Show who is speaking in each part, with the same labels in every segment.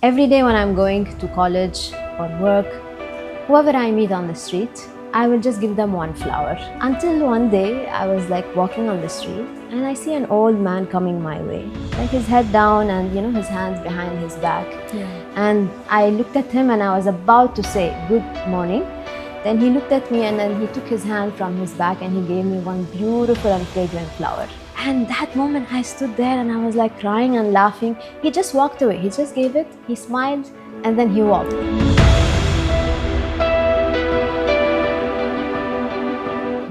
Speaker 1: Every day when I'm going to college or work, whoever I meet on the street, I will just give them one flower. Until one day, I was like walking on the street and I see an old man coming my way, like his head down and his hands behind his back.
Speaker 2: Yeah.
Speaker 1: And I looked at him and I was about to say good morning. Then he looked at me and then he took his hand from his back and he gave me one beautiful and fragrant flower. And that moment I stood there and I was like crying and laughing. He just walked away. He just gave it, he smiled, and then he walked.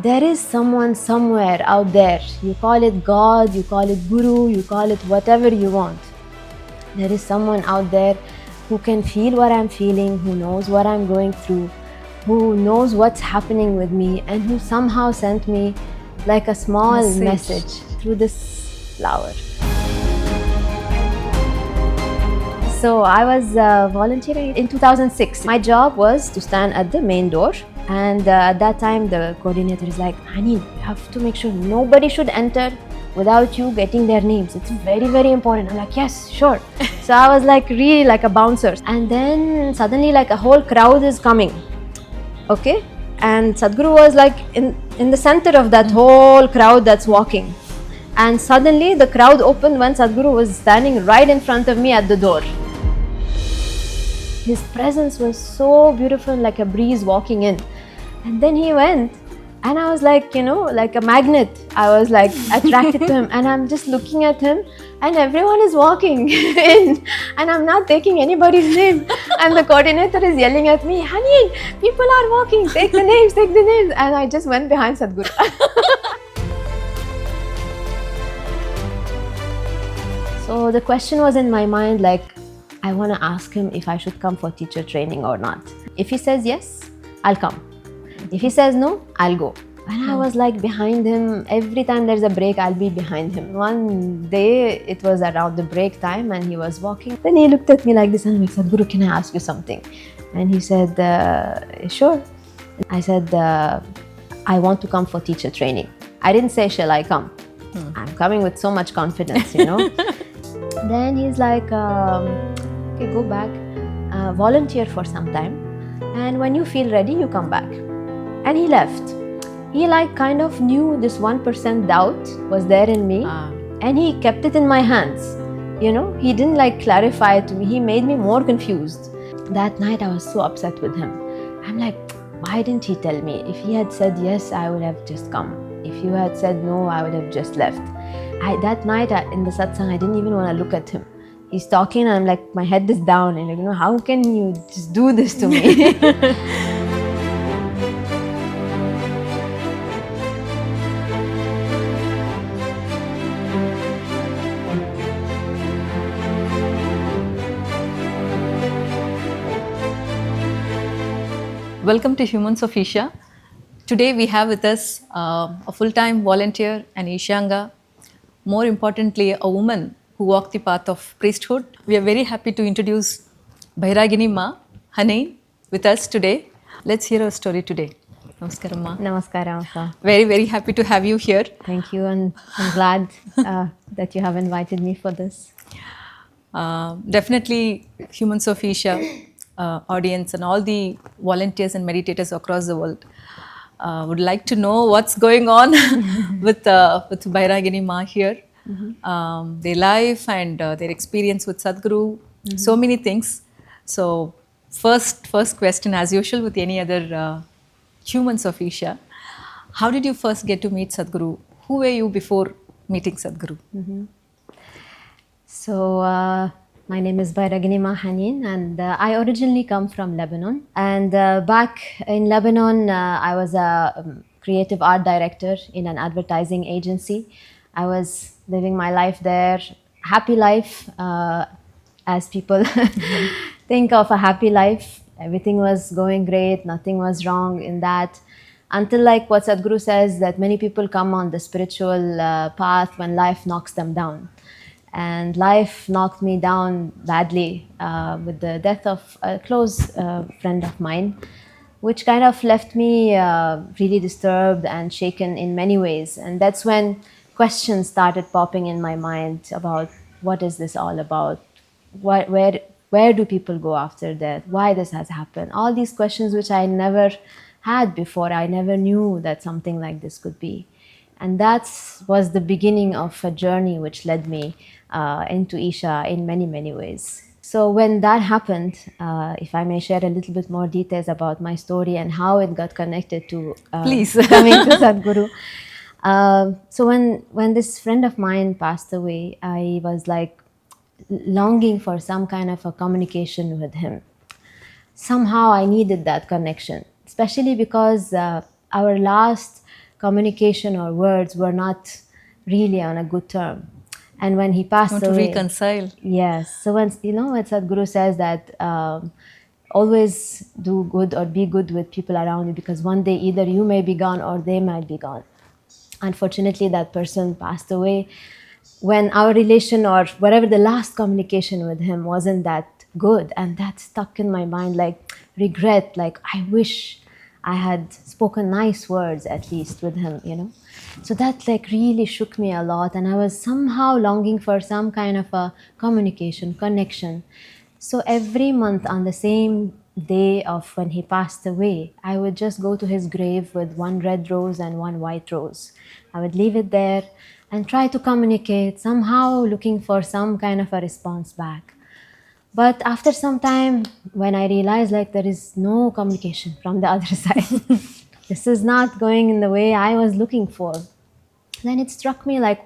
Speaker 1: There is someone somewhere out there. You call it God, you call it Guru, you call it whatever you want. There is someone out there who can feel what I'm feeling, who knows what I'm going through, who knows what's happening with me, and who somehow sent me like a small message through this flower. So I was volunteering in 2006. My job was to stand at the main door, and at that time the coordinator is like, Hanine, you have to make sure nobody should enter without you getting their names. It's very, very important. I'm like, yes, sure. So I was like really like a bouncer. And then suddenly like a whole crowd is coming. Okay? And Sadhguru was like in the center of that whole crowd that's walking. And suddenly the crowd opened when Sadhguru was standing right in front of me at the door. His presence was so beautiful, like a breeze walking in. And then he went. And I was like, like a magnet. I was like attracted to him. And I'm just looking at him and everyone is walking in. And I'm not taking anybody's name. And the coordinator is yelling at me, Hanine, people are walking. Take the names, take the names. And I just went behind Sadhguru. So the question was in my mind, like, I want to ask him if I should come for teacher training or not. If he says yes, I'll come. If he says no, I'll go. And I was like behind him. Every time there's a break, I'll be behind him. One day, it was around the break time and he was walking. Then he looked at me like this and he said, Sadhguru, can I ask you something? And he said, sure. I said, I want to come for teacher training. I didn't say, shall I come? I'm coming with so much confidence, Then he's like, okay, go back, volunteer for some time. And when you feel ready, you come back. And he left. He like kind of knew this 1% doubt was there in me. And he kept it in my hands. He didn't like clarify it to me. He made me more confused. That night I was so upset with him. I'm like, why didn't he tell me? If he had said yes, I would have just come. If you had said no, I would have just left. That night in the satsang, I didn't even want to look at him. He's talking and I'm like, my head is down. And like, how can you just do this to me?
Speaker 2: Welcome to Humans of Isha. Today we have with us a full-time volunteer, an Ishanga, more importantly a woman who walked the path of priesthood. We are very happy to introduce Bhairagini Maa Hanine with us today. Let's hear her story today. Namaskaram, Ma.
Speaker 1: Namaskaram.
Speaker 2: Very, very happy to have you here.
Speaker 1: Thank you, and I'm glad that you have invited me for this.
Speaker 2: Definitely Humans of Isha audience and all the volunteers and meditators across the world would like to know what's going on with Bhairagini Maa here. Their life and their experience with Sadhguru, so many things. So first question, as usual with any other humans of Isha, how did you first get to meet Sadhguru? Who were you before meeting Sadhguru?
Speaker 1: So my name is Bhairagini Maa Hanine and I originally come from Lebanon. And back in Lebanon, I was a creative art director in an advertising agency. I was living my life there, happy life, as people think of a happy life. Everything was going great, nothing was wrong in that. Until like what Sadhguru says, that many people come on the spiritual path when life knocks them down. And life knocked me down badly with the death of a close friend of mine, which kind of left me really disturbed and shaken in many ways. And that's when questions started popping in my mind about what is this all about? Where Where do people go after death? Why this has happened? All these questions which I never had before. I never knew that something like this could be. And that was the beginning of a journey which led me into Isha in many, many ways. So when that happened, if I may share a little bit more details about my story and how it got connected to
Speaker 2: Please.
Speaker 1: coming to Sadhguru. So when this friend of mine passed away, I was like longing for some kind of a communication with him. Somehow I needed that connection, especially because our last communication or words were not really on a good term. And when he passed
Speaker 2: Want
Speaker 1: away,
Speaker 2: to reconcile.
Speaker 1: yes. So when when Sadhguru says that always do good or be good with people around you, because one day either you may be gone or they might be gone. Unfortunately, that person passed away when our relation or whatever the last communication with him wasn't that good, and that stuck in my mind like regret, like I wish I had spoken nice words at least with him. So that like really shook me a lot, and I was somehow longing for some kind of a communication, connection. So every month on the same day of when he passed away, I would just go to his grave with one red rose and one white rose. I would leave it there and try to communicate, somehow looking for some kind of a response back. But after some time, when I realized like there is no communication from the other side, this is not going in the way I was looking for, then it struck me like,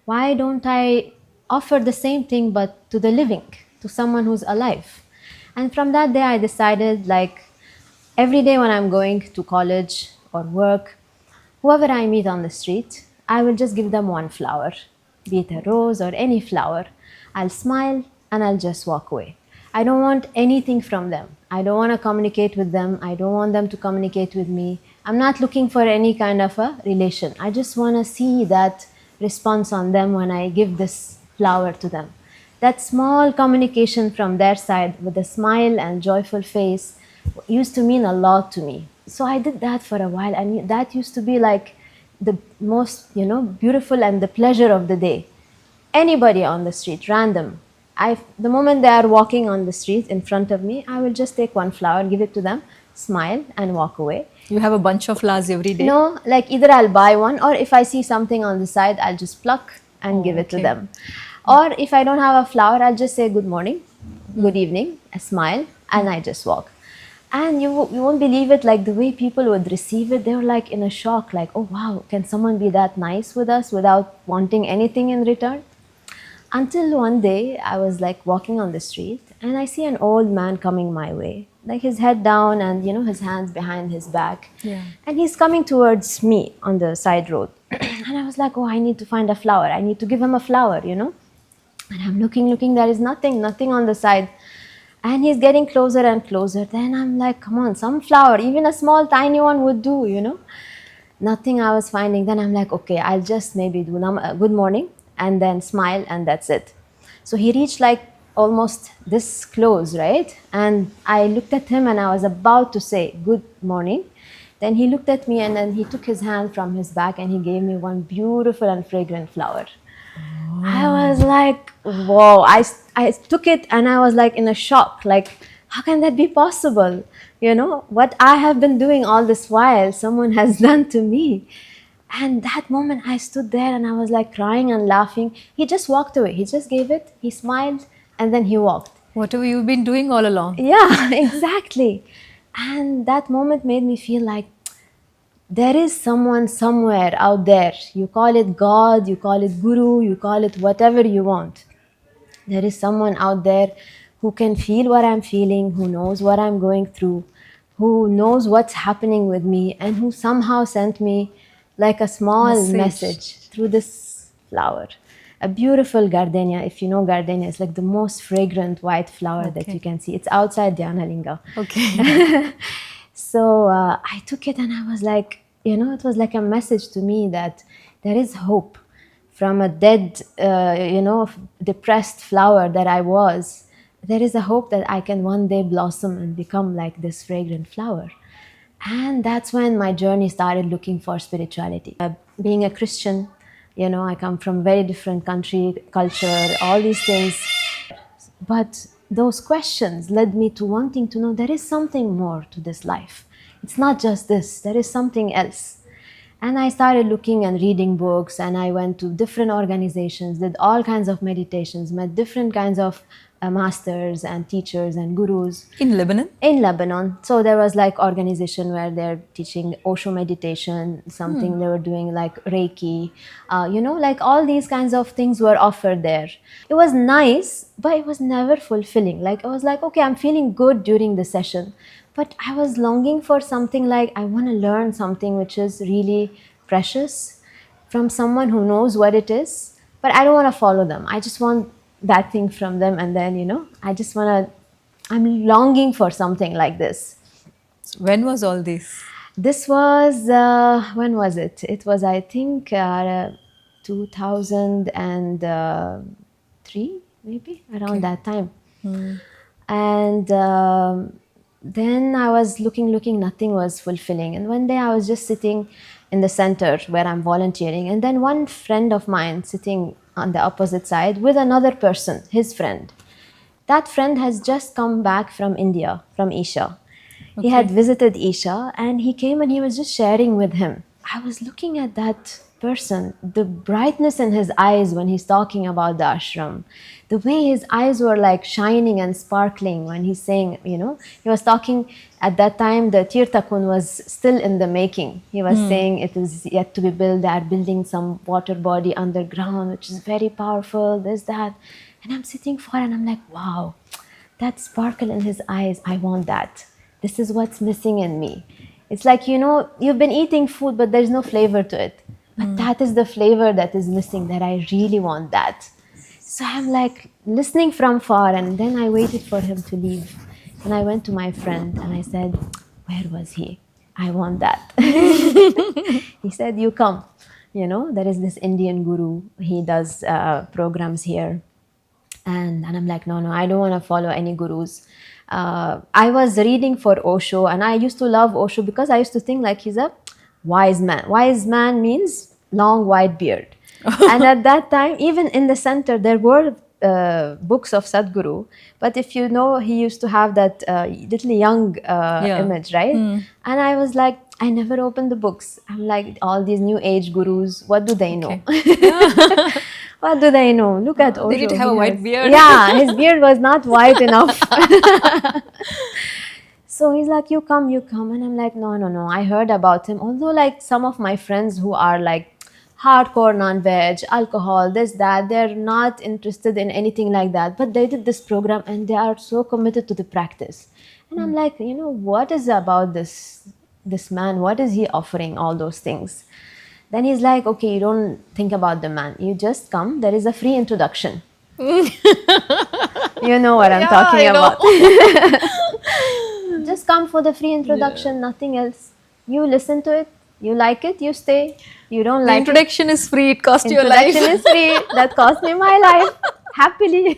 Speaker 1: why don't I offer the same thing but to the living, to someone who's alive? And from that day, I decided like every day when I'm going to college or work, whoever I meet on the street, I will just give them one flower, be it a rose or any flower. I'll smile and I'll just walk away. I don't want anything from them. I don't want to communicate with them. I don't want them to communicate with me. I'm not looking for any kind of a relation. I just want to see that response on them when I give this flower to them. That small communication from their side with a smile and joyful face used to mean a lot to me. So I did that for a while, and that used to be like the most, beautiful and the pleasure of the day. Anybody on the street, random. The moment they are walking on the street in front of me, I will just take one flower, give it to them, smile, and walk away.
Speaker 2: You have a bunch of flowers every day?
Speaker 1: No, like either I'll buy one, or if I see something on the side, I'll just pluck and give it to them. Or if I don't have a flower, I'll just say good morning, good evening, a smile, and I just walk. And you won't believe it, like the way people would receive it, they were like in a shock, like, oh wow, can someone be that nice with us without wanting anything in return? Until one day, I was like walking on the street and I see an old man coming my way, like his head down and his hands behind his back.
Speaker 2: Yeah.
Speaker 1: And he's coming towards me on the side road. And I was like, oh, I need to find a flower. I need to give him a flower. And I'm looking, there is nothing on the side. And he's getting closer and closer. Then I'm like, come on, some flower, even a small tiny one would do. Nothing I was finding. Then I'm like, okay, I'll just maybe do good morning and then smile, and that's it. So he reached like almost this close, right? And I looked at him and I was about to say good morning. Then he looked at me and then he took his hand from his back and he gave me one beautiful and fragrant flower. Oh. I was like, whoa. I took it and I was like in a shock, like, how can that be possible? What I have been doing all this while, someone has done to me. And that moment I stood there and I was like crying and laughing. He just walked away. He just gave it, he smiled, and then he walked.
Speaker 2: Whatever you've been doing all along.
Speaker 1: Yeah, exactly. And that moment made me feel like there is someone somewhere out there. You call it God, you call it Guru, you call it whatever you want. There is someone out there who can feel what I'm feeling, who knows what I'm going through, who knows what's happening with me, and who somehow sent me like a small message through this flower. A beautiful gardenia. If you know gardenia, it's like the most fragrant white flower that you can see. It's outside Dhyanalinga.
Speaker 2: Okay.
Speaker 1: So I took it and I was like, it was like a message to me that there is hope from a dead, depressed flower that I was. There is a hope that I can one day blossom and become like this fragrant flower. And that's when my journey started looking for spirituality. Being a Christian, I come from very different country, culture, all these things. But those questions led me to wanting to know there is something more to this life. It's not just this, there is something else. And I started looking and reading books, and I went to different organizations, did all kinds of meditations, met different kinds of masters and teachers and gurus.
Speaker 2: In Lebanon?
Speaker 1: In Lebanon. So there was like organization where they're teaching Osho meditation, something they were doing like Reiki, like all these kinds of things were offered there. It was nice, but it was never fulfilling. Like I was like, okay, I'm feeling good during the session, but I was longing for something like I want to learn something which is really precious from someone who knows what it is, but I don't want to follow them. I just want that thing from them, and then I'm longing for something like this.
Speaker 2: When was all this?
Speaker 1: This was when was it? It was, I think, 2003, maybe around that time. And then I was looking, nothing was fulfilling. And one day I was just sitting in the center where I'm volunteering, and then one friend of mine sitting on the opposite side with another person, his friend. That friend has just come back from India, from Isha. He had visited Isha, and he came and he was just sharing with him. I was looking at that person, the brightness in his eyes when he's talking about the ashram, the way his eyes were like shining and sparkling when he's saying, he was talking at that time, the Tirthakun was still in the making. He was saying it is yet to be built. They are building some water body underground, which is very powerful, this, that. And I'm sitting for and I'm like, wow, that sparkle in his eyes, I want that. This is what's missing in me. It's like, you've been eating food, but there's no flavor to it. But that is the flavor that is missing, that I really want that. So I'm like listening from far, and then I waited for him to leave. And I went to my friend and I said, where was he? I want that. He said, you come. There is this Indian guru. He does programs here. And I'm like, no, I don't want to follow any gurus. I was reading for Osho, and I used to love Osho because I used to think like he's a wise man. Wise man means long white beard. And at that time, even in the center, there were books of Sadhguru. But if you know, he used to have that little young image, right? And I was like, I never opened the books. I'm like, all these new age gurus, what do they know? What do they know? Look at Osho.
Speaker 2: They need to have a white beard.
Speaker 1: Yeah, his beard was not white enough. So he's like, you come. And I'm like, no. I heard about him. Although like some of my friends who are like hardcore non-veg, alcohol, this, that, they're not interested in anything like that. But they did this program and they are so committed to the practice. And I'm like, what is about this man? What is he offering all those things? Then he's like, okay, you don't think about the man. You just come. There is a free introduction. You know what I'm talking about. Just come for the free introduction, nothing else. You listen to it. You like it, you stay. You don't like it.
Speaker 2: Introduction is free. It cost you a life.
Speaker 1: Introduction is free. That cost me my life. Happily.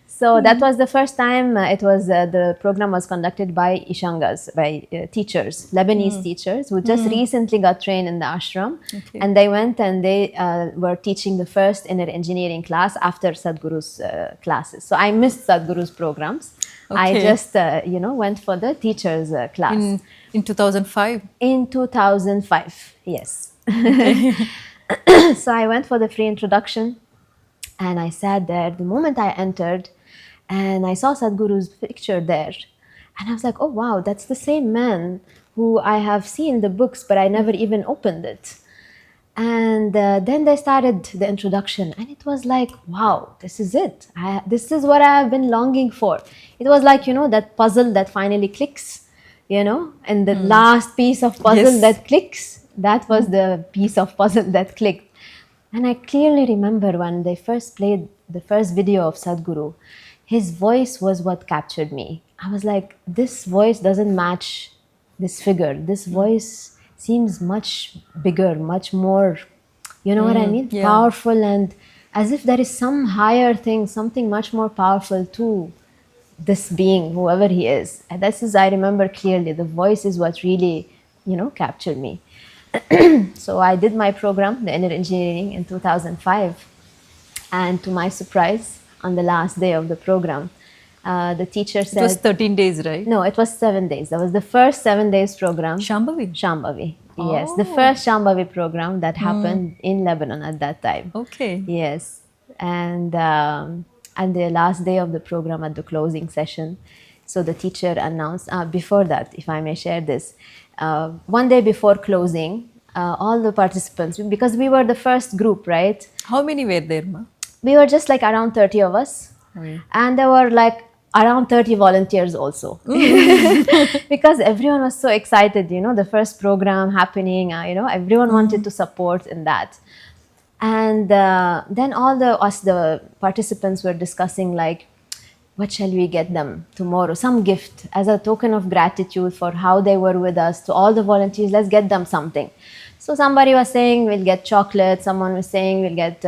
Speaker 1: So that was the first time the program was conducted by Ishangas, by teachers, Lebanese teachers who just recently got trained in the ashram. Okay. And they went and they were teaching the first inner engineering class after Sadhguru's classes. So I missed Sadhguru's programs. Okay. I just, went for the teacher's class.
Speaker 2: In 2005?
Speaker 1: In 2005, yes. Okay. So I went for the free introduction and I sat there. The moment I entered, and I saw Sadhguru's picture there. And I was like, oh, wow, that's the same man who I have seen the books, but I never even opened it. And then they started the introduction. And it was like, wow, this is it. This is what I have been longing for. It was like, that puzzle that finally clicks, and the last piece of puzzle that clicks. That was the piece of puzzle that clicked. And I clearly remember when they first played the first video of Sadhguru, his voice was what captured me. I was like, this voice doesn't match this figure. This voice seems much bigger, much more, what I mean? Yeah. Powerful, and as if there is some higher thing, something much more powerful to this being, whoever he is. And this is, I remember clearly, the voice is what really, captured me. So I did my program, the inner engineering, in 2005. And to my surprise, on the last day of the program. The teacher
Speaker 2: It was
Speaker 1: said,
Speaker 2: 13 days, right?
Speaker 1: no, it was 7 days. That was the first 7 days program.
Speaker 2: Shambhavi.
Speaker 1: Shambhavi. Yes, the
Speaker 2: Oh.
Speaker 1: first Shambhavi program that happened in Lebanon at that time.
Speaker 2: Okay.
Speaker 1: Yes, and the last day of the program at the closing session, so the teacher announced. Before that, if I may share this, one day before closing, all the participants, because we were the first group, right?
Speaker 2: How many were there, Ma?
Speaker 1: We were just like around 30 of us,
Speaker 2: Okay.
Speaker 1: and there were like around 30 volunteers also, because everyone was so excited, the first program happening, everyone wanted to support in that. And then all the participants were discussing like, what shall we get them tomorrow? Some gift as a token of gratitude for how they were with us. To all the volunteers, let's get them something. So somebody was saying we'll get chocolate. Someone was saying we'll get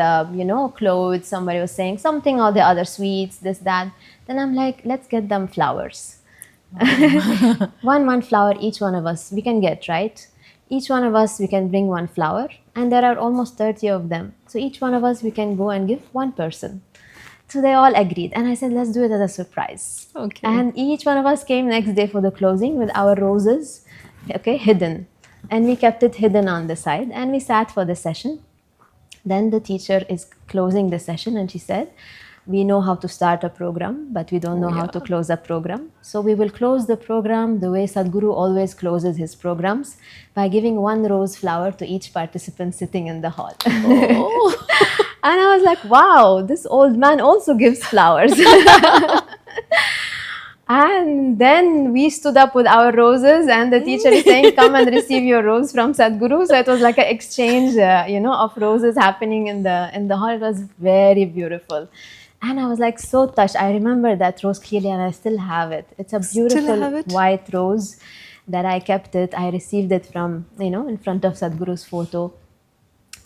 Speaker 1: clothes. Somebody was saying something, all the other sweets, this, that. Then I'm like, let's get them flowers. one flower each one of us we can get, right? Each one of us we can bring one flower, and there are almost 30 of them. So each one of us we can go and give one person. So they all agreed, and I said, let's do it as a surprise.
Speaker 2: Okay.
Speaker 1: And each one of us came next day for the closing with our roses, okay, hidden. And we kept it hidden on the side, and we sat for the session. Then the teacher is closing the session, and she said, we know how to start a program, but we don't know how to close a program. So we will close the program the way Sadhguru always closes his programs, by giving one rose flower to each participant sitting in the hall.
Speaker 2: Oh.
Speaker 1: And I was like, wow, this old man also gives flowers. And then we stood up with our roses, and the teacher is saying, come and receive your rose from Sadhguru. So it was like an exchange, of roses happening in the hall. It was very beautiful. And I was like so touched. I remember that rose clearly, and I still have it. It's a beautiful white rose that I kept it. I received it from, in front of Sadhguru's photo.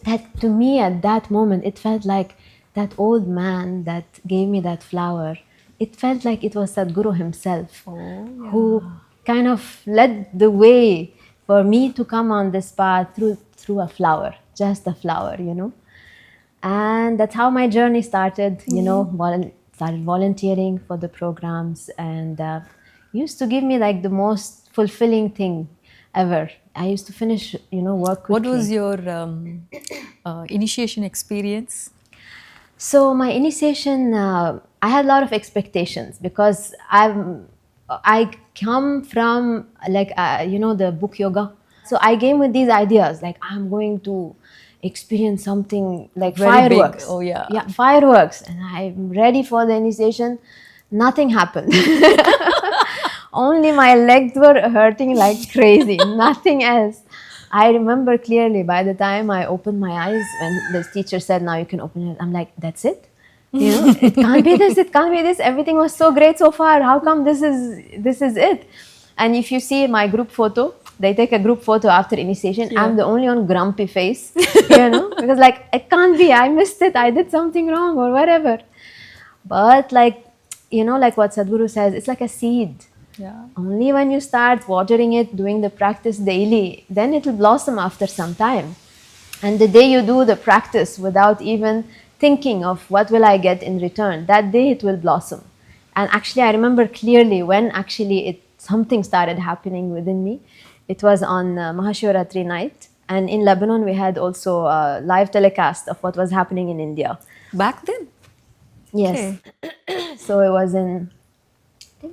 Speaker 1: That to me at that moment, it felt like that old man that gave me that flower. It felt like it was Sadhguru himself who kind of led the way for me to come on this path through a flower, just a flower, And that's how my journey started, started volunteering for the programs, and used to give me like the most fulfilling thing ever. I used to finish, work quickly.
Speaker 2: What was your initiation experience?
Speaker 1: So my initiation, I had a lot of expectations, because I come from the book yoga. So I came with these ideas, like I'm going to experience something like
Speaker 2: Very
Speaker 1: fireworks.
Speaker 2: big. Oh yeah.
Speaker 1: Yeah, fireworks. And I'm ready for the initiation. Nothing happened. Only my legs were hurting like crazy, nothing else. I remember clearly, by the time I opened my eyes, when the teacher said, now you can open it, I'm like, that's it? It can't be this, it can't be this. Everything was so great so far. How come this is it? And if you see my group photo, they take a group photo after initiation. Yeah. I'm the only one grumpy face, because like, it can't be, I missed it, I did something wrong or whatever. But like what Sadhguru says, it's like a seed.
Speaker 2: Yeah.
Speaker 1: Only when you start watering it, doing the practice daily, then it will blossom after some time. And the day you do the practice without even thinking of what will I get in return, that day it will blossom. And actually, I remember clearly when actually something started happening within me. It was on Mahashivratri night. And in Lebanon, we had also a live telecast of what was happening in India.
Speaker 2: Back then?
Speaker 1: Yes. Okay. So it was in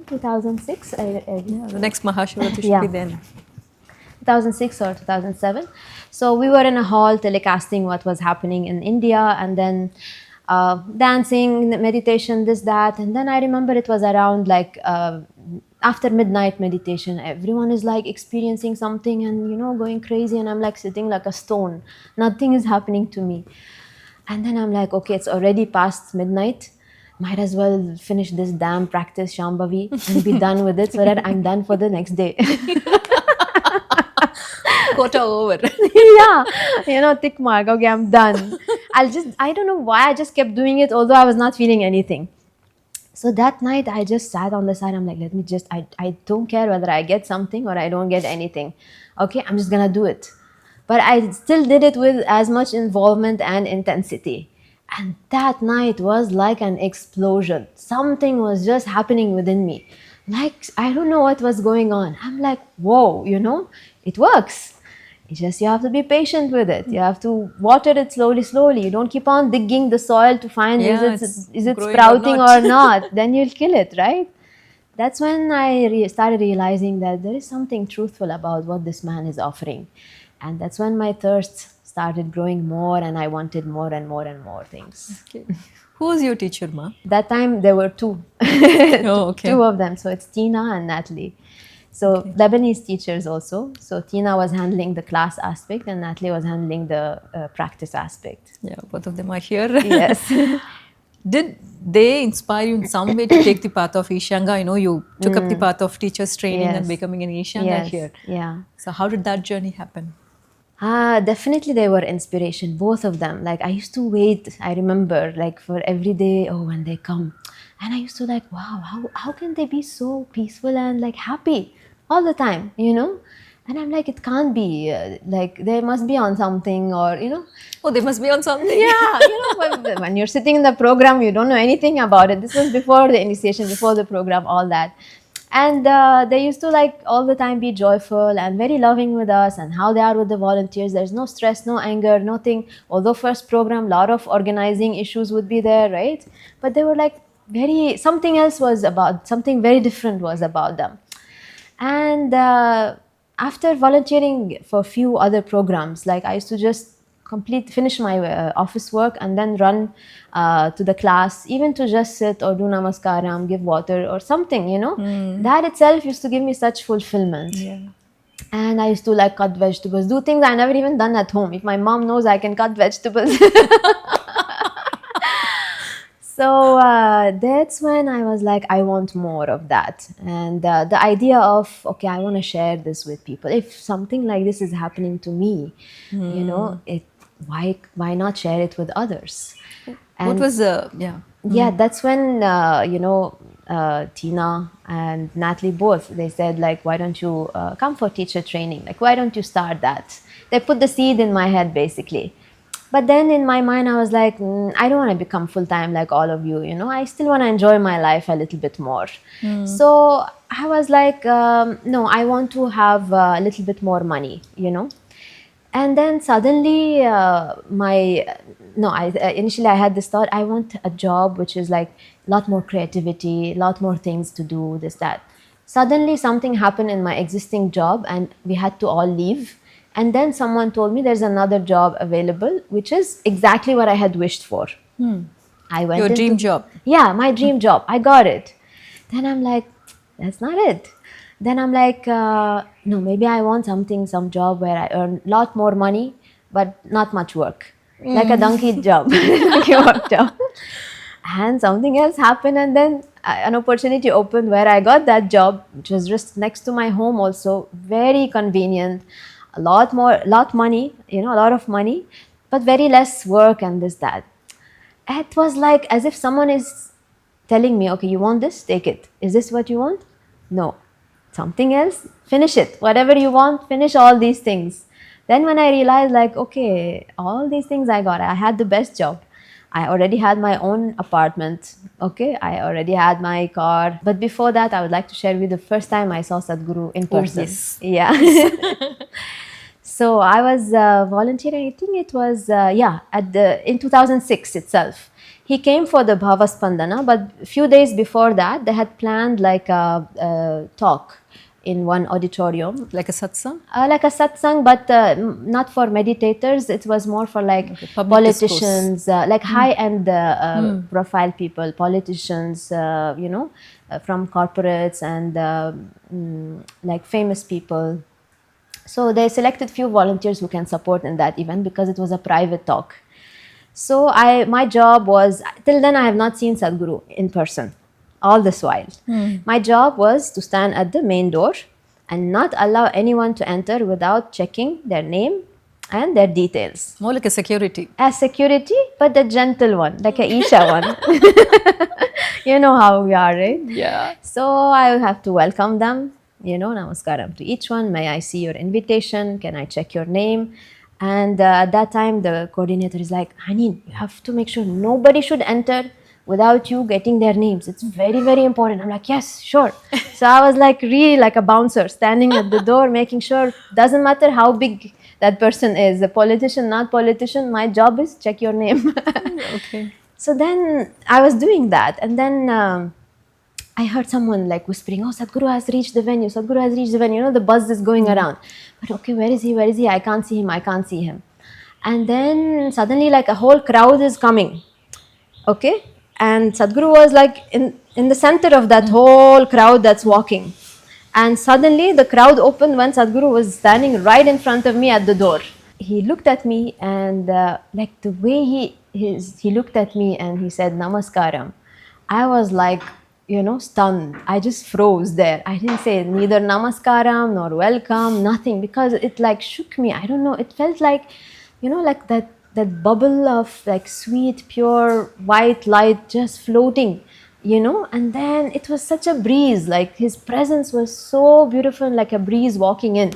Speaker 1: 2006.
Speaker 2: The next Mahashivratri should be then.
Speaker 1: 2006 or 2007. So we were in a hall telecasting what was happening in India, and then dancing, meditation, this, that. And then I remember it was around like after midnight meditation. Everyone is like experiencing something and, going crazy. And I'm like sitting like a stone. Nothing is happening to me. And then I'm like, okay, it's already past midnight. Might as well finish this damn practice, Shambhavi, and be done with it so that I'm done for the next day.
Speaker 2: Quota over.
Speaker 1: Yeah, tick mark. Okay, I'm done. I don't know why I just kept doing it, although I was not feeling anything. So that night I just sat on the side. I'm like, I don't care whether I get something or I don't get anything. Okay, I'm just gonna do it. But I still did it with as much involvement and intensity. And that night was like an explosion. Something was just happening within me. Like, I don't know what was going on. I'm like, whoa, it works. It's just you have to be patient with it. You have to water it slowly, slowly. You don't keep on digging the soil to find is it
Speaker 2: growing
Speaker 1: sprouting
Speaker 2: or
Speaker 1: or not. Then you'll kill it, right? That's when I started realizing that there is something truthful about what this man is offering. And that's when my thirst started growing more and I wanted more and more and more things.
Speaker 2: Okay. Who was your teacher, Ma?
Speaker 1: That time there were two.
Speaker 2: Oh, okay.
Speaker 1: Two of them. So it's Tina and Natalie. So Lebanese teachers also. So Tina was handling the class aspect and Natalie was handling the practice aspect.
Speaker 2: Yeah, both of them are here.
Speaker 1: Yes.
Speaker 2: Did they inspire you in some way to take the path of Ishanga? I know you took up the path of teacher's training and
Speaker 1: Yes.
Speaker 2: becoming an Ishanga
Speaker 1: Yes.
Speaker 2: here.
Speaker 1: Yeah.
Speaker 2: So how did that journey happen?
Speaker 1: Definitely they were inspiration, both of them. Like I used to wait, I remember, like for every day, when they come. And I used to like, wow, how can they be so peaceful and like happy all the time, And I'm like, it can't be, like they must be on something or,
Speaker 2: Oh, they must be on something.
Speaker 1: Yeah, when you're sitting in the program, you don't know anything about it. This was before the initiation, before the program, all that. And they used to like all the time be joyful and very loving with us and how they are with the volunteers. There's no stress, no anger, nothing. Although first program, lot of organizing issues would be there, right? But they were like something very different was about them. And after volunteering for a few other programs, like I used to just finish my office work and then run to the class, even to just sit or do namaskaram, give water or something, That itself used to give me such fulfillment.
Speaker 2: Yeah.
Speaker 1: And I used to like cut vegetables, do things I never even done at home. If my mom knows I can cut vegetables. So that's when I was like, I want more of that. And the idea of, okay, I want to share this with people. If something like this is happening to me, why not share it with others? And
Speaker 2: What was
Speaker 1: that's when, Tina and Natalie both, they said like, why don't you come for teacher training? Like, why don't you start that? They put the seed in my head basically. But then in my mind, I was like, I don't want to become full-time like all of you, I still want to enjoy my life a little bit more. So I was like, no, I want to have a little bit more money, And then suddenly initially I had this thought, I want a job which is like a lot more creativity, a lot more things to do, this, that. Suddenly something happened in my existing job and we had to all leave. And then someone told me there's another job available, which is exactly what I had wished for. I went
Speaker 2: your dream job.
Speaker 1: Yeah, my dream job. I got it. Then I'm like, that's not it. Then I'm like, no, maybe I want some job where I earn a lot more money, but not much work. Like a donkey job, donkey work job. And something else happened, and then an opportunity opened where I got that job, which was just next to my home also, very convenient. A lot money, a lot of money, but very less work and this, that. It was like as if someone is telling me, okay, you want this, take it. Is this what you want? No. Something else, finish it. Whatever you want, finish all these things. Then when I realized like, okay, all these things I got, I had the best job. I already had my own apartment, okay? I already had my car. But before that, I would like to share with you the first time I saw Sadhguru in person.
Speaker 2: Yes.
Speaker 1: Yeah. So I was volunteering, I think it was, in 2006 itself. He came for the Bhava Spandana, but a few days before that, they had planned like a talk in one auditorium.
Speaker 2: Like a satsang?
Speaker 1: Like a satsang, but not for meditators. It was more for like politicians, like high-end profile people, politicians, from corporates and like famous people. So they selected few volunteers who can support in that event because it was a private talk. So my job was, till then I have not seen Sadhguru in person, all this while. My job was to stand at the main door and not allow anyone to enter without checking their name and their details.
Speaker 2: More like a security.
Speaker 1: A security, but the gentle one, like a Isha one. You know how we are, right?
Speaker 2: Yeah.
Speaker 1: So I will have to welcome them, namaskaram to each one. May I see your invitation? Can I check your name? And at that time, the coordinator is like, Hanine, you have to make sure nobody should enter without you getting their names. It's very, very important. I'm like, yes, sure. So I was like really like a bouncer standing at the door, making sure, doesn't matter how big that person is, a politician, not politician, my job is check your name.
Speaker 2: Okay.
Speaker 1: So then I was doing that. And then I heard someone like whispering, oh, Sadhguru has reached the venue. Sadhguru has reached the venue. You know, the buzz is going around. But okay, where is he? Where is he? I can't see him. I can't see him. And then suddenly like a whole crowd is coming. Okay. And Sadhguru was like in the center of that whole crowd that's walking. And suddenly the crowd opened when Sadhguru was standing right in front of me at the door. He looked at me and like the way he looked at me and he said Namaskaram. I was like, you know, stunned. I just froze there. I didn't say neither Namaskaram nor welcome, nothing, because it like shook me. I don't know. It felt like, you know, like that bubble of like sweet, pure white light just floating, you know. And then it was such a breeze. Like his presence was so beautiful, like a breeze walking in.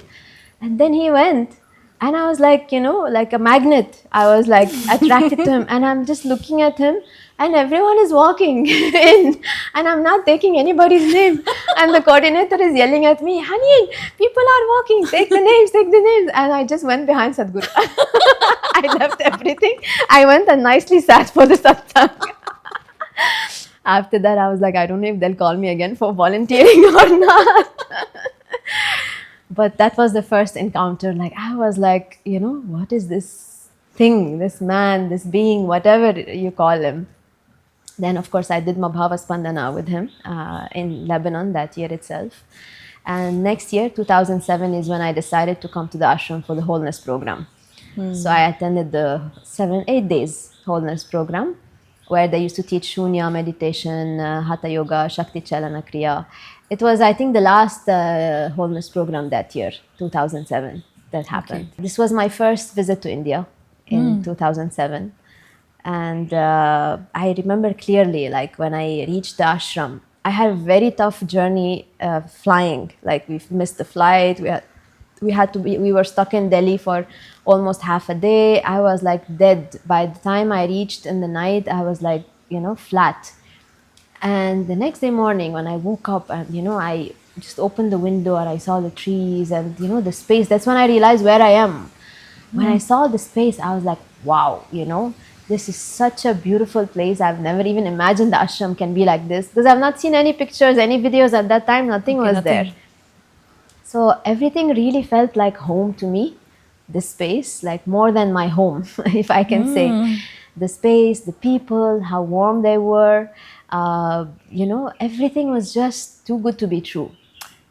Speaker 1: And then he went. And I was like, you know, like a magnet. I was like attracted to him. And I'm just looking at him. And everyone is walking in. And I'm not taking anybody's name. And the coordinator is yelling at me, Hanine, people are walking. Take the names, take the names. And I just went behind Sadhguru. I left everything. I went and nicely sat for the satsang. After that, I was like, I don't know if they'll call me again for volunteering or not. But that was the first encounter. Like, I was like, you know, what is this thing, this man, this being, whatever you call him. Then, of course, I did Mabhava Spandana with him in Lebanon that year itself. And next year, 2007, is when I decided to come to the ashram for the wholeness program. So I attended the 8 days wholeness program, where they used to teach Shunya, meditation, Hatha Yoga, Shakti Chalana Kriya. It was, I think, the last wholeness program that year, 2007, that happened. Okay. This was my first visit to India in 2007. And I remember clearly, like when I reached the ashram, I had a very tough journey flying. Like we missed the flight. We were stuck in Delhi for almost half a day. I was like dead. By the time I reached in the night, I was like, you know, flat. And the next day morning when I woke up and, you know, I just opened the window and I saw the trees and, you know, the space. That's when I realized where I am. When I saw the space, I was like, wow, you know, this is such a beautiful place. I've never even imagined the ashram can be like this, because I've not seen any pictures, any videos at that time. Nothing was there. So everything really felt like home to me. This space, like more than my home, if I can say. The space, the people, how warm they were. You know, everything was just too good to be true.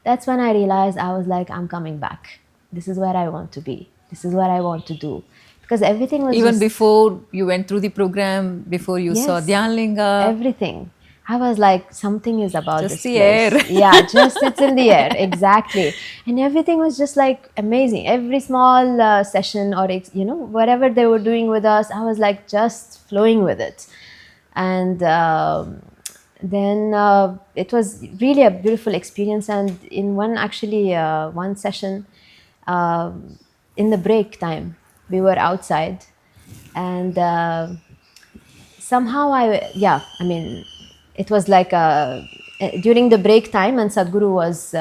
Speaker 1: That's when I realized, I was like, I'm coming back. This is where I want to be. This is what I want to do. Because everything was
Speaker 2: even before you went through the program, before you saw Dhyan Linga.
Speaker 1: Everything. I was like, something is about
Speaker 2: just
Speaker 1: this
Speaker 2: the
Speaker 1: place.
Speaker 2: Air.
Speaker 1: Yeah, just it's in the air. Exactly. And everything was just like amazing. Every small session or, you know, whatever they were doing with us, I was like just flowing with it. And then it was really a beautiful experience. And in one session, in the break time, we were outside. And somehow it was like during the break time, and Sadhguru was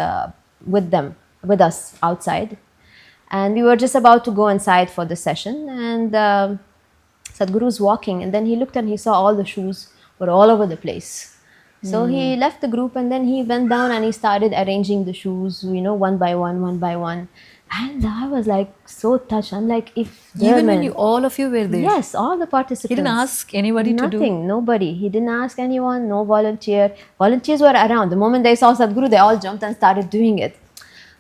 Speaker 1: with us outside. And we were just about to go inside for the session. And Sadhguru's walking, and then he looked and he saw all the shoes were all over the place. So he left the group and then he went down and he started arranging the shoes, you know, one by one, one by one. And I was like so touched. I'm like, if
Speaker 2: even when all of you were there.
Speaker 1: Yes, all the participants.
Speaker 2: He didn't ask anybody to do?
Speaker 1: Nothing, nobody. He didn't ask anyone, no volunteer. Volunteers were around. The moment they saw Sadhguru, they all jumped and started doing it.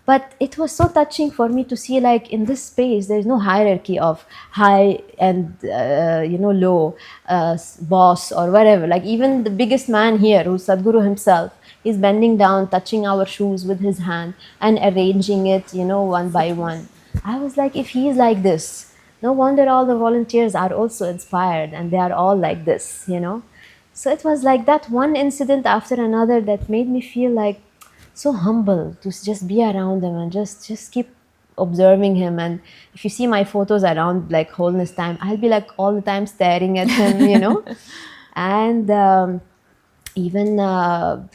Speaker 1: But it was so touching for me to see, like, in this space, there's no hierarchy of high and, low, boss or whatever. Like, even the biggest man here, who's Sadhguru himself, is bending down, touching our shoes with his hand and arranging it, you know, one by one. I was like, if he's like this, no wonder all the volunteers are also inspired and they are all like this, you know. So it was like that one incident after another that made me feel like so humble to just be around them and just keep observing him. And if you see my photos around like wholeness time, I'll be like all the time staring at him. And even on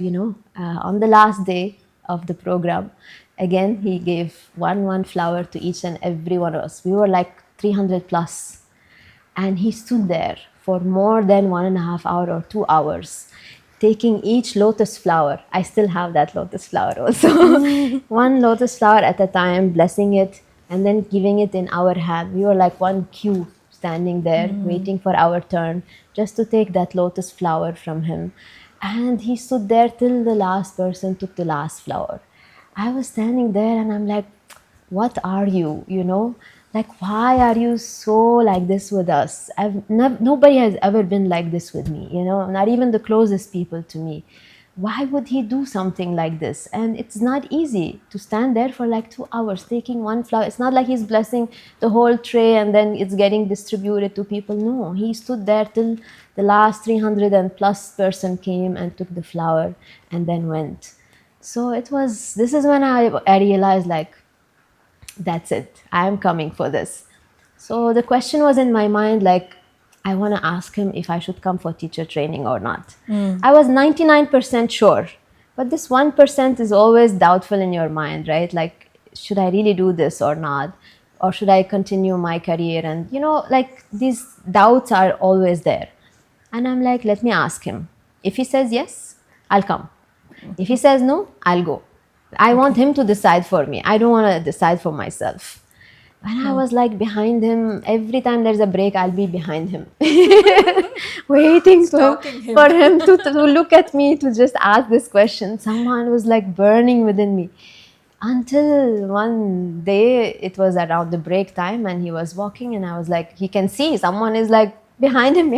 Speaker 1: the last day of the program, again he gave one flower to each and every one of us. We were like 300 plus, and he stood there for more than 1.5 hours or 2 hours, taking each lotus flower. I still have that lotus flower also. One lotus flower at a time, blessing it, and then giving it in our hand. We were like one queue standing there, waiting for our turn, just to take that lotus flower from him. And he stood there till the last person took the last flower. I was standing there and I'm like, what are you, Like, why are you so like this with us? Nobody has ever been like this with me, not even the closest people to me. Why would he do something like this? And it's not easy to stand there for like 2 hours taking one flower. It's not like he's blessing the whole tray and then it's getting distributed to people. No, he stood there till the last 300 and plus person came and took the flower and then went. So this is when I realized, like, that's it. I'm coming for this. So the question was in my mind, like, I want to ask him if I should come for teacher training or not. I was 99% sure, but this 1% is always doubtful in your mind, right? Like, should I really do this or not? Or should I continue my career? And, like, these doubts are always there. And I'm like, let me ask him. If he says yes, I'll come. If he says no, I'll go. I want him to decide for me. I don't want to decide for myself. And I was like behind him. Every time there's a break, I'll be behind him. Waiting for him to look at me, to just ask this question. Someone was like burning within me. Until one day, it was around the break time and he was walking and I was like, he can see someone is like behind him.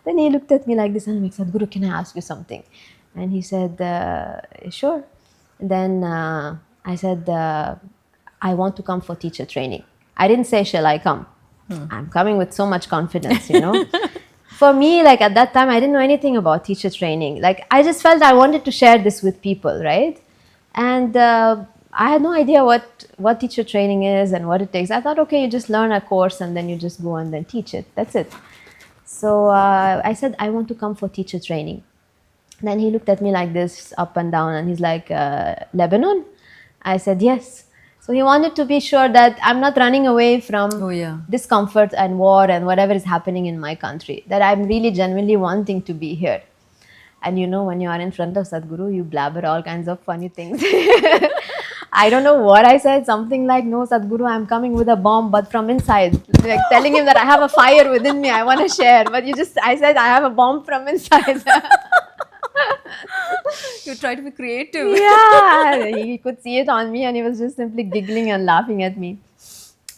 Speaker 1: Then he looked at me like this and he said, Sadhguru, can I ask you something? And he said, sure. Then I said, I want to come for teacher training. I didn't say, shall I come? I'm coming with so much confidence, For me, like at that time, I didn't know anything about teacher training. Like I just felt I wanted to share this with people, right? And I had no idea what teacher training is and what it takes. I thought, okay, you just learn a course and then you just go and then teach it. That's it. So I said, I want to come for teacher training. Then he looked at me like this, up and down, and he's like, Lebanon? I said, yes. So he wanted to be sure that I'm not running away from discomfort and war and whatever is happening in my country, that I'm really genuinely wanting to be here. And when you are in front of Sadhguru, you blabber all kinds of funny things. I don't know what I said, something like, no, Sadhguru, I'm coming with a bomb, but from inside. Like telling him that I have a fire within me, I want to share. But I said, I have a bomb from inside.
Speaker 2: You try to be creative.
Speaker 1: Yeah, he could see it on me and he was just simply giggling and laughing at me.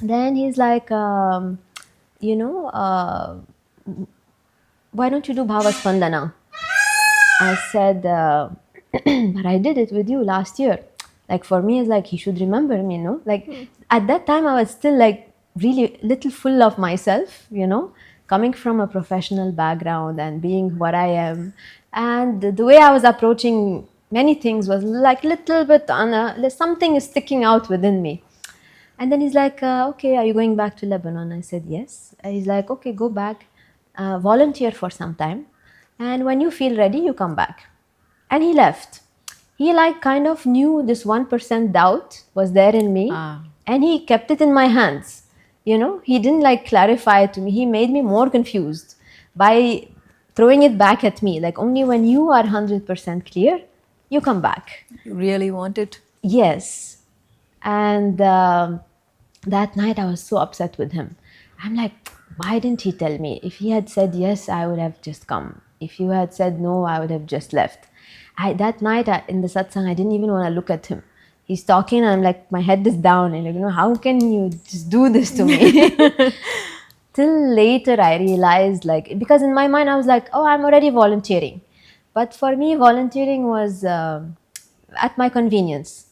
Speaker 1: Then he's like, why don't you do Bhava Spandana? I said, but I did it with you last year. Like for me, it's like he should remember me, Like at that time, I was still like really little full of myself, coming from a professional background and being what I am. And the way I was approaching many things was like little bit something is sticking out within me. And then he's like, okay, are you going back to Lebanon? I said, yes. He's like, okay, go back, volunteer for some time. And when you feel ready, you come back. And he left. He like kind of knew this 1% doubt was there in me. And he kept it in my hands. He didn't like clarify it to me. He made me more confused by throwing it back at me. Like only when you are 100% clear, you come back.
Speaker 2: You really want it?
Speaker 1: Yes. And that night I was so upset with him. I'm like, why didn't he tell me? If he had said yes, I would have just come. If you had said no, I would have just left. That night in the satsang, I didn't even want to look at him. He's talking and I'm like, my head is down. And like, how can you just do this to me? Till later I realized, like, because in my mind I was like, oh, I'm already volunteering. But for me, volunteering was at my convenience.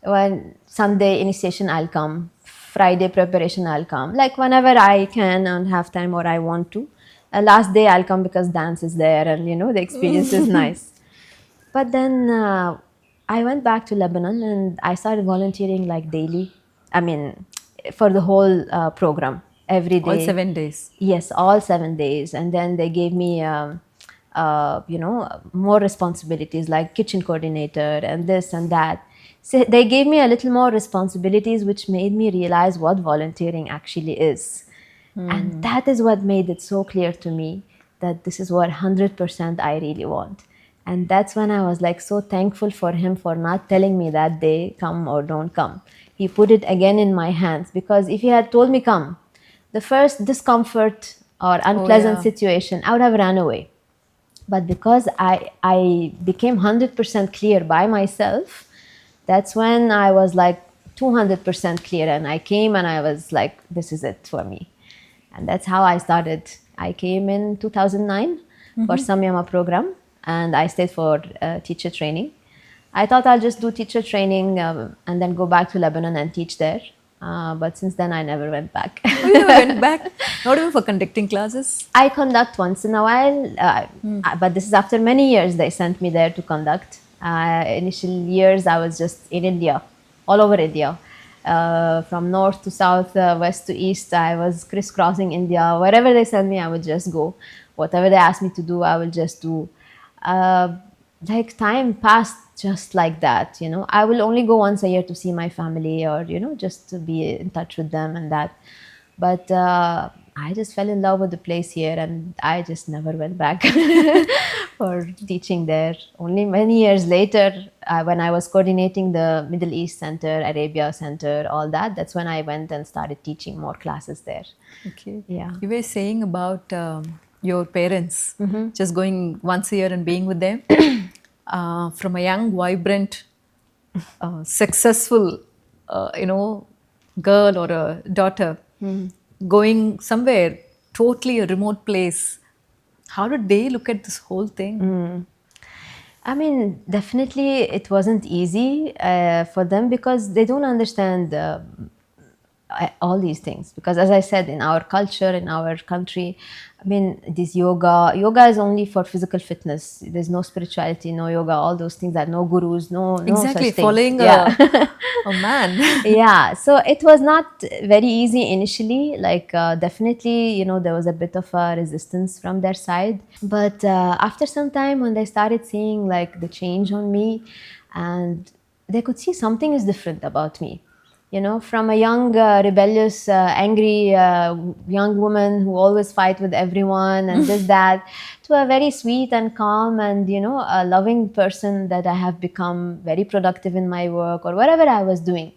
Speaker 1: When Sunday initiation, I'll come. Friday preparation, I'll come. Like whenever I can and have time or I want to. Last day I'll come because dance is there and the experience is nice. But then I went back to Lebanon and I started volunteering like daily I mean, for the whole program, every day.
Speaker 2: All 7 days.
Speaker 1: Yes, all 7 days. And then they gave me, more responsibilities like kitchen coordinator and this and that. So they gave me a little more responsibilities, which made me realize what volunteering actually is. And that is what made it so clear to me that this is what 100% I really want. And that's when I was like so thankful for him for not telling me that day, come or don't come. He put it again in my hands, because if he had told me come, the first discomfort or unpleasant
Speaker 2: yeah.
Speaker 1: situation, I would have ran away. But because I became 100% clear by myself, that's when I was like 200% clear, and I came and I was like, this is it for me. And that's how I started. I came in 2009 for Samyama program, and I stayed for teacher training. I thought I'll just do teacher training and then go back to Lebanon and teach there. But since then, I never went back.
Speaker 2: Oh, you never went back? Not even for conducting classes?
Speaker 1: I conduct once in a while, but this is after many years they sent me there to conduct. Initial years, I was just in India, all over India. From north to south, west to east, I was crisscrossing India. Wherever they sent me, I would just go. Whatever they asked me to do, I will just do. Like time passed just like that, I will only go once a year to see my family, or just to be in touch with them and that. But I just fell in love with the place here, and I just never went back for teaching there. Only many years later, when I was coordinating the Middle East Center, Arabia Center, all that, that's when I went and started teaching more classes there.
Speaker 2: Okay.
Speaker 1: Yeah.
Speaker 2: You were saying about your parents just going once a year and being with them. From a young, vibrant, successful, girl or a daughter, going somewhere totally a remote place, how did they look at this whole thing?
Speaker 1: I mean, definitely it wasn't easy for them, because they don't understand all these things. Because as I said, in our culture, in our country, I mean, this yoga is only for physical fitness. There's no spirituality, no yoga, all those things, that no gurus, no
Speaker 2: Exactly,
Speaker 1: such thing.
Speaker 2: following
Speaker 1: Yeah.
Speaker 2: a man.
Speaker 1: Yeah, so it was not very easy initially. Like definitely, there was a bit of a resistance from their side. But after some time, when they started seeing like the change on me, and they could see something is different about me. From a young, rebellious, angry young woman who always fight with everyone and this, that, to a very sweet and calm and, a loving person that I have become, very productive in my work or whatever I was doing.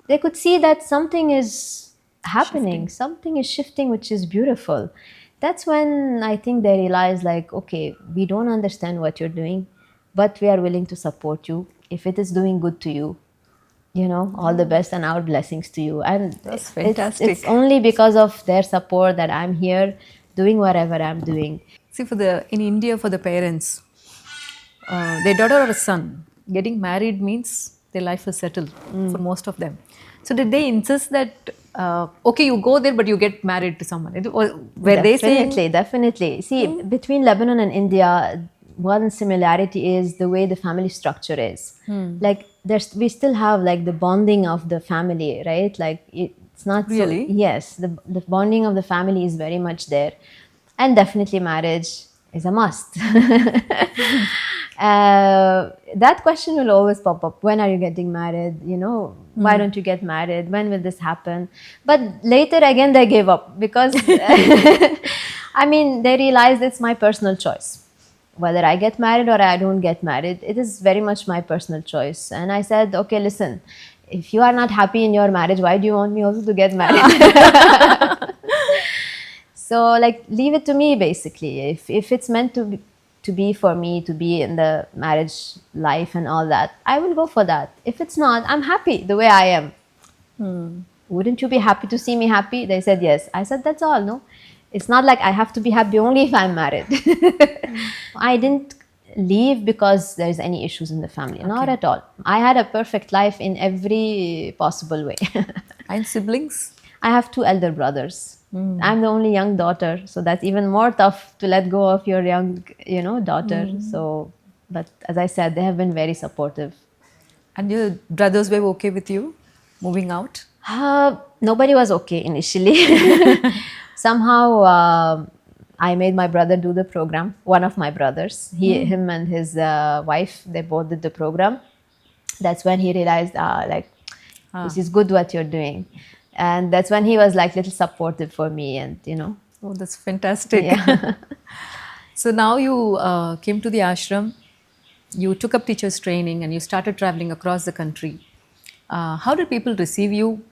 Speaker 1: They could see that something is happening, something is shifting, which is beautiful. That's when I think they realize, like, okay, we don't understand what you're doing, but we are willing to support you. If it is doing good to you, all the best and our blessings to you. And
Speaker 2: That's fantastic.
Speaker 1: It's only because of their support that I'm here doing whatever I'm doing.
Speaker 2: See, in India, for the parents, their daughter or son getting married means their life is settled for most of them. So did they insist that, okay, you go there, but you get married to someone? Were they saying?
Speaker 1: Definitely. See, between Lebanon and India, one similarity is the way the family structure is. Like we still have like the bonding of the family, right? Like it's not
Speaker 2: Really?
Speaker 1: Yes, the bonding of the family is very much there, and definitely marriage is a must. That question will always pop up. When are you getting married? Why don't you get married? When will this happen? But later again, they gave up, because I mean, they realized it's my personal choice. Whether I get married or I don't get married, it is very much my personal choice. And I said, okay, listen, if you are not happy in your marriage, why do you want me also to get married? So, like, leave it to me, basically. If it's meant to be for me, to be in the marriage life and all that, I will go for that. If it's not, I'm happy the way I am. Wouldn't you be happy to see me happy? They said yes. I said, that's all, no? It's not like I have to be happy only if I'm married. I didn't leave because there's any issues in the family. Not at all. I had a perfect life in every possible way.
Speaker 2: And siblings?
Speaker 1: I have 2 elder brothers. I'm the only young daughter, so that's even more tough to let go of your young, daughter. So, but as I said, they have been very supportive.
Speaker 2: And your brothers were okay with you moving out?
Speaker 1: Nobody was okay initially. Somehow, I made my brother do the program. One of my brothers, him and his wife, they both did the program. That's when he realized, this is good what you're doing, and that's when he was like little supportive for me, and
Speaker 2: Oh, that's fantastic.
Speaker 1: yeah.
Speaker 2: So now you came to the ashram, you took up teachers training, and you started traveling across the country. How did people receive you?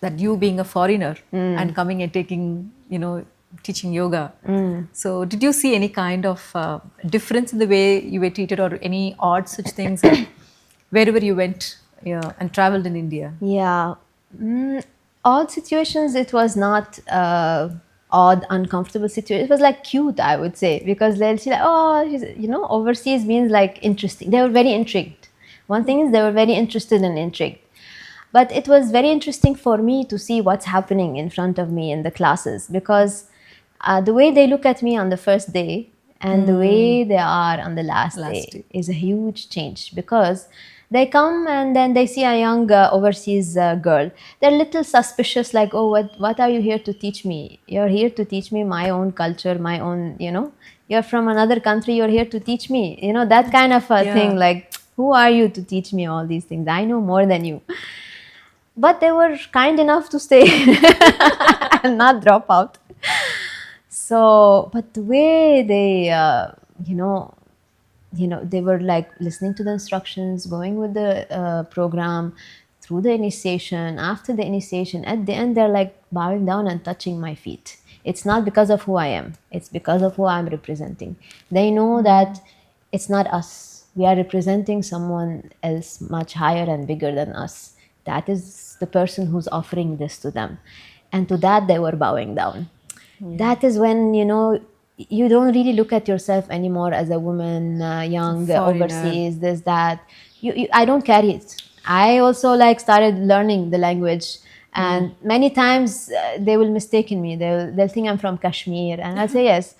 Speaker 2: That you being a foreigner and coming and taking, teaching yoga. So did you see any kind of difference in the way you were treated, or any odd such things wherever you went, and traveled in India?
Speaker 1: Yeah. Odd situations, it was not odd, uncomfortable situation. It was like cute, I would say, because they'll see like, oh, overseas means like interesting. They were very intrigued. One thing is they were very interested and intrigued. But it was very interesting for me to see what's happening in front of me in the classes, because the way they look at me on the first day and the way they are on the last day is a huge change, because they come and then they see a young overseas girl. They're a little suspicious, like, oh, what are you here to teach me? You're here to teach me my own culture, my own, you're from another country, you're here to teach me, that kind of a thing, like, who are you to teach me all these things? I know more than you. But they were kind enough to stay and not drop out. So, but the way they, they were like listening to the instructions, going with the program, through the initiation, after the initiation, at the end, they're like bowing down and touching my feet. It's not because of who I am, it's because of who I'm representing. They know that it's not us. We are representing someone else much higher and bigger than us. That is the person who's offering this to them. And to that, they were bowing down. That is when, you don't really look at yourself anymore as a woman, young, overseas, this, that. I don't carry it. I also started learning the language. And many times they will mistaken me. They'll think I'm from Kashmir. And I'll say yes.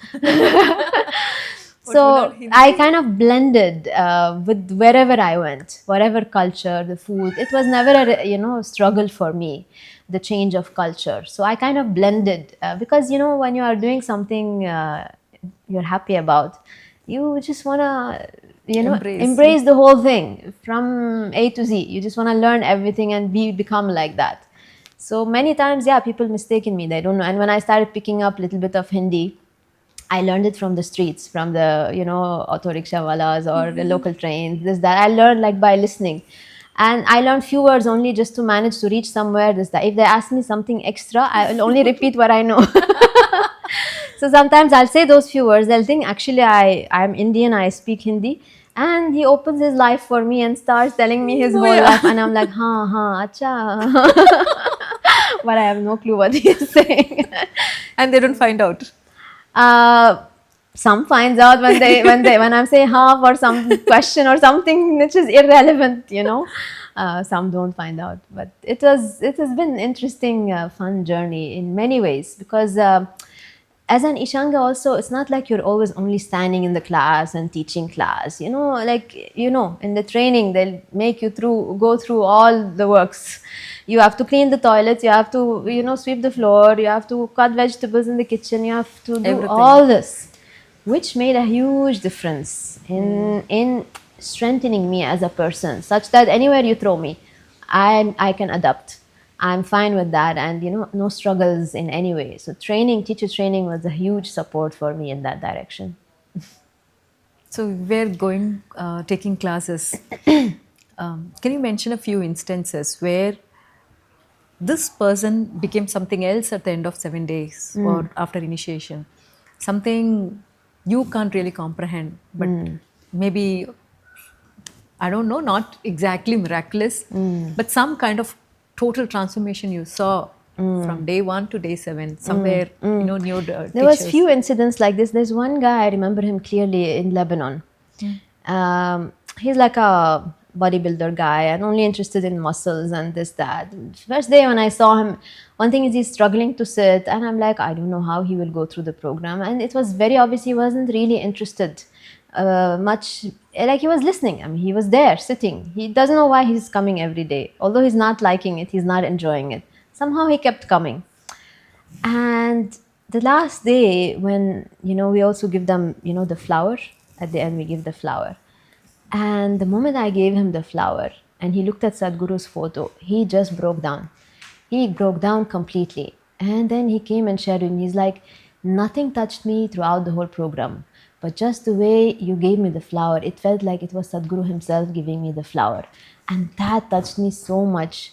Speaker 1: So I kind of blended with wherever I went, whatever culture, the food. It was never a struggle for me, the change of culture. So I kind of blended because when you are doing something you're happy about, you just want to embrace the whole thing from A to Z. You just want to learn everything and become like that. So many times, people mistaken me. They don't know. And when I started picking up a little bit of Hindi, I learned it from the streets, from the, auto rickshaw walas or the local trains, this, that. I learned by listening. And I learned few words only just to manage to reach somewhere, this, that. If they ask me something extra, I will only repeat what I know. So sometimes I'll say those few words. They'll think, actually, I'm Indian, I speak Hindi. And he opens his life for me and starts telling me his whole life. And I'm like, acha. But I have no clue what he's saying.
Speaker 2: And they don't find out.
Speaker 1: Some finds out when I'm saying for some question or something which is irrelevant, some don't find out. But it has been interesting, fun journey in many ways, because as an Ishanga also, it's not like you're always only standing in the class and teaching class. In the training they'll make you go through all the works. You have to clean the toilets, you have to, sweep the floor, you have to cut vegetables in the kitchen, you have to do everything. All this, which made a huge difference in strengthening me as a person, such that anywhere you throw me, I can adapt. I'm fine with that, and no struggles in any way. So teacher training was a huge support for me in that direction.
Speaker 2: So we're taking classes. Can you mention a few instances where this person became something else at the end of 7 days or after initiation? Something you can't really comprehend, but maybe, I don't know, not exactly miraculous, but some kind of total transformation you saw from day 1 to day 7, somewhere, new
Speaker 1: There was few incidents like this. There's one guy, I remember him clearly, in Lebanon. He's like a bodybuilder guy and only interested in muscles and this, that. First day when I saw him, one thing is he's struggling to sit, and I'm like, I don't know how he will go through the program. And it was very obvious he wasn't really interested. much, like he was listening. I mean, he was there sitting. He doesn't know why he's coming every day. Although he's not liking it, he's not enjoying it. Somehow he kept coming. And the last day, when, we also give them, the flower. At the end, we give the flower. And the moment I gave him the flower and he looked at Sadhguru's photo, he just broke down. He broke down completely. And then he came and shared with me. He's like, nothing touched me throughout the whole program. But just the way you gave me the flower, it felt like it was Sadhguru himself giving me the flower. And that touched me so much.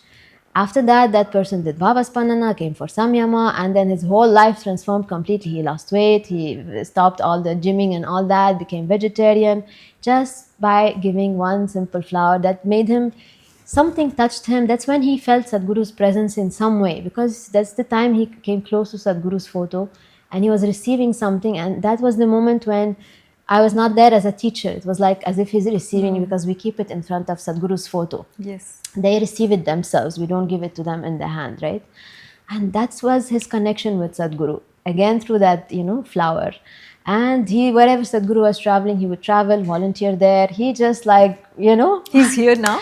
Speaker 1: After that, that person did Bhavaspanana, came for Samyama, and then his whole life transformed completely. He lost weight, he stopped all the gymming and all that, became vegetarian, just by giving one simple flower that made him, something touched him. That's when he felt Sadhguru's presence in some way, because that's the time he came close to Sadhguru's photo and he was receiving something. And that was the moment when I was not there as a teacher. It was like as if he's receiving, because we keep it in front of Sadhguru's photo.
Speaker 2: Yes.
Speaker 1: They receive it themselves. We don't give it to them in the hand, right? And that was his connection with Sadhguru. Again, through that, flower. And he, wherever Sadhguru was traveling, he would travel, volunteer there. He just like,
Speaker 2: He's here now?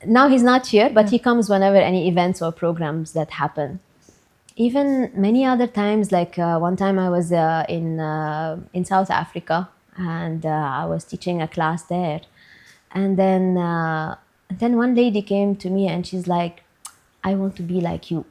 Speaker 1: Now he's not here, but he comes whenever any events or programs that happen. Even many other times, like one time I was in South Africa, and I was teaching a class there. And then one lady came to me and she's like, I want to be like you.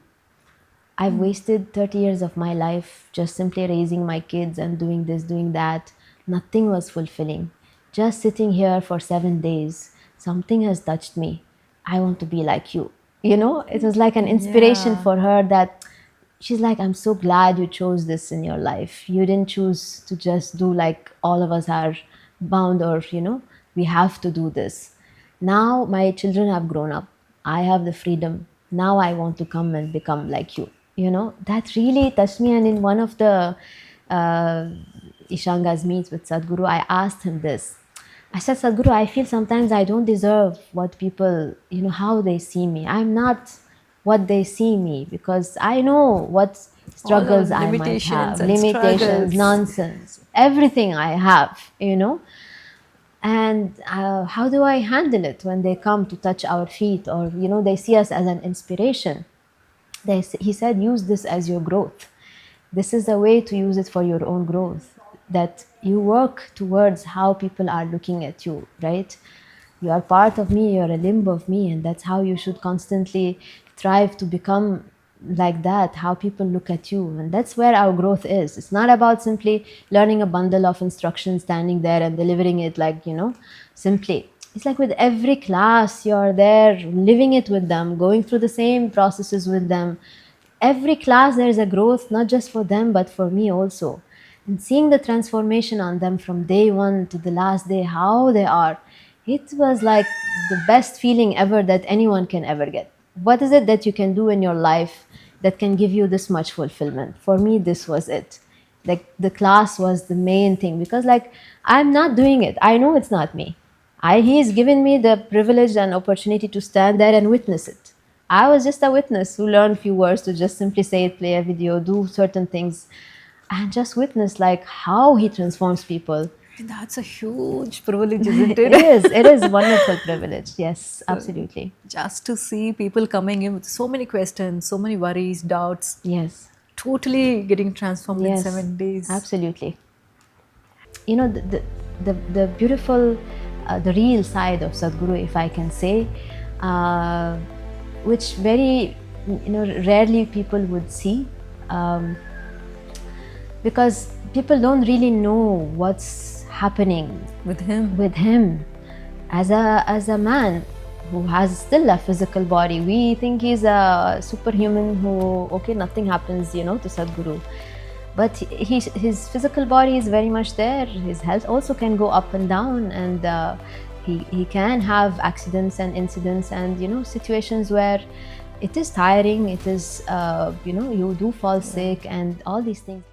Speaker 1: I've wasted 30 years of my life just simply raising my kids and doing this, doing that. Nothing was fulfilling. Just sitting here for 7 days, something has touched me. I want to be like you. It was like an inspiration for her, that she's like, I'm so glad you chose this in your life. You didn't choose to just do like all of us are bound, or, we have to do this. Now my children have grown up. I have the freedom. Now I want to come and become like you. That really touched me. And in one of the Ishanga's meets with Sadhguru, I asked him this. I said, Sadhguru, I feel sometimes I don't deserve what people, how they see me. I'm not what they see me, because I know what struggles I might have. Limitations, nonsense, everything I have, And how do I handle it when they come to touch our feet, or, they see us as an inspiration? He said, use this as your growth. This is a way to use it for your own growth, that you work towards how people are looking at you, right? You are part of me, you're a limb of me, and that's how you should constantly strive to become like that, how people look at you. And that's where our growth is. It's not about simply learning a bundle of instructions, standing there and delivering it like, simply. It's like with every class, you're there living it with them, going through the same processes with them. Every class there's a growth, not just for them, but for me also. And seeing the transformation on them from day one to the last day, how they are, it was like the best feeling ever that anyone can ever get. What is it that you can do in your life that can give you this much fulfillment? For me, this was it. Like the class was the main thing, because like I'm not doing it. I know it's not me. He's given me the privilege and opportunity to stand there and witness it. I was just a witness who learned a few words to just simply say it, play a video, do certain things, and just witness like how he transforms people.
Speaker 2: That's a huge privilege, isn't it?
Speaker 1: It is wonderful privilege. Yes, absolutely.
Speaker 2: Just to see people coming in with so many questions, so many worries, doubts.
Speaker 1: Yes.
Speaker 2: Totally getting transformed in 7 days.
Speaker 1: Absolutely. The beautiful, the real side of Sadhguru, if I can say, which very, rarely people would see, because people don't really know what's happening
Speaker 2: with
Speaker 1: him as a man who has still a physical body. We think he's a superhuman who, nothing happens, to Sadhguru. But his physical body is very much there. His health also can go up and down, and he can have accidents and incidents and, situations where it is tiring, it is, you do fall sick and all these things.